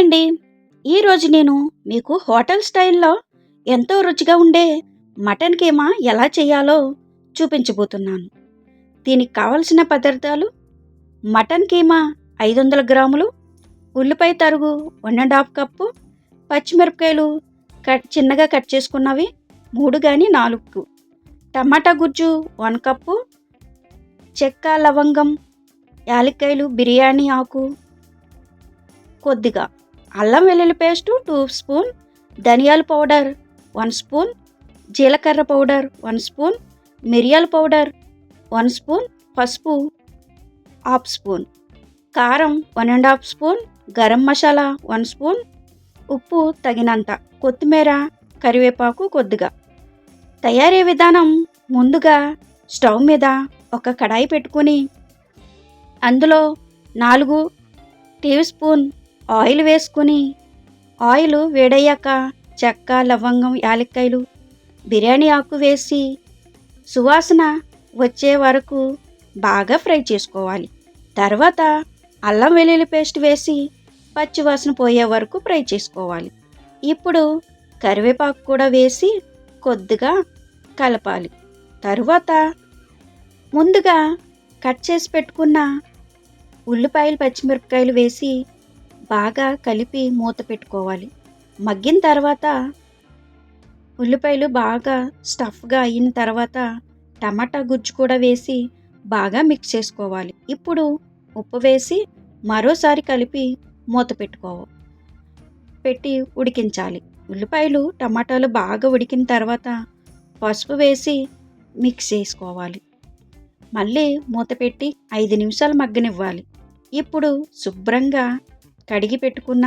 అండి. ఈరోజు నేను మీకు హోటల్ స్టైల్‌లో ఎంతో రుచిగా ఉండే మటన్ కీమా ఎలా చేయాలో చూపించబోతున్నాను. దీనికి కావలసిన పదార్థాలు: మటన్ కీమా 500 గ్రాములు, ఉల్లిపాయ తరుగు 1 ½ కప్పు, పచ్చిమిరపకాయలు చిన్నగా కట్ చేసుకున్నవి 3 గాని 4, టమాటా గుజ్జు 1 కప్పు, చెక్క, లవంగం, యాలక్కాయలు, బిర్యానీ ఆకు కొద్దిగా, అల్లం వెల్లుల్లి పేస్టు 2 స్పూన్, ధనియాల పౌడర్ 1 స్పూన్, జీలకర్ర పౌడర్ 1 స్పూన్, మిరియాల పౌడర్ 1 స్పూన్, పసుపు 1/2 స్పూన్, కారం 1 ½ స్పూన్, గరం మసాలా 1 స్పూన్, ఉప్పు తగినంత, కొత్తిమీర, కరివేపాకు కొద్దిగా. తయారీ విధానం: ముందుగా స్టవ్ మీద ఒక కడాయి పెట్టుకుని అందులో 4 టీ స్పూన్ ఆయిల్ వేసుకుని, ఆయిల్ వేడయ్యాక చెక్క, లవంగం, యాలక్కాయలు, బిర్యానీ ఆకు వేసి సువాసన వచ్చే వరకు బాగా ఫ్రై చేసుకోవాలి. తర్వాత అల్లం వెల్లుల్లి పేస్ట్ వేసి పచ్చివాసన పోయే వరకు ఫ్రై చేసుకోవాలి. ఇప్పుడు కరివేపాకు కూడా వేసి కొద్దిగా కలపాలి. తరువాత ముందుగా కట్ చేసి పెట్టుకున్న ఉల్లిపాయలు, పచ్చిమిరపకాయలు వేసి బాగా కలిపి మూత పెట్టుకోవాలి. మగ్గిన తర్వాత ఉల్లిపాయలు బాగా స్టఫ్గా అయిన తర్వాత టమాటా గుజ్జు కూడా వేసి బాగా మిక్స్ చేసుకోవాలి. ఇప్పుడు ఉప్పు వేసి మరోసారి కలిపి మూత పెట్టి ఉడికించాలి. ఉల్లిపాయలు, టమాటాలు బాగా ఉడికిన తర్వాత పసుపు వేసి మిక్స్ చేసుకోవాలి. మళ్ళీ మూత పెట్టి 5 నిమిషాలు మగ్గనివ్వాలి. ఇప్పుడు శుభ్రంగా కడిగి పెట్టుకున్న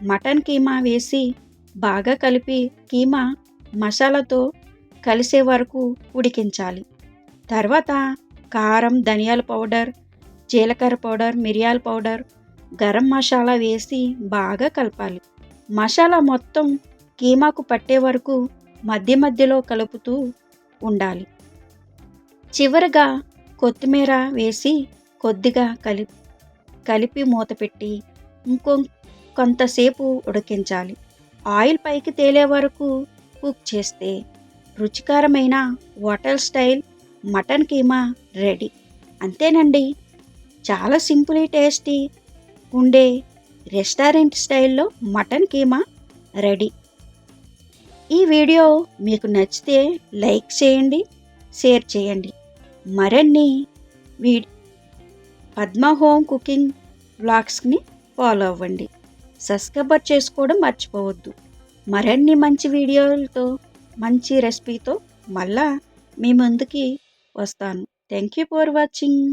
మటన్ కీమా వేసి బాగా కలిపి కీమా మసాలాతో కలిసే వరకు ఉడికించాలి. తర్వాత కారం, ధనియాల పౌడర్, జీలకర్ర పౌడర్, మిరియాల పౌడర్, గరం మసాలా వేసి బాగా కలపాలి. మసాలా మొత్తం కీమాకు పట్టే వరకు మధ్య మధ్యలో కలుపుతూ ఉండాలి. చివరగా కొత్తిమీర వేసి కొద్దిగా కలిపి మూత పెట్టి కొంతసేపు ఉడికించాలి. ఆయిల్ పైకి తేలే వరకు కుక్ చేస్తే రుచికరమైన hotel style mutton keema ready. అంతేనండి, చాలా సింపుల్ టేస్టీ ఉండే రెస్టారెంట్ స్టైల్లో మటన్ కీమా రెడీ. ఈ వీడియో మీకు నచ్చితే లైక్ చేయండి, షేర్ చేయండి. మరిన్ని పద్మ హోమ్ కుకింగ్ వ్లాగ్స్ని ఫాలో అవ్వండి. సబ్స్క్రైబ్ చేసుకోవడం మర్చిపోవద్దు. మరిన్ని మంచి వీడియోలతో, మంచి రెసిపీతో మళ్ళా మీ ముందుకి వస్తాను. Thank you for watching.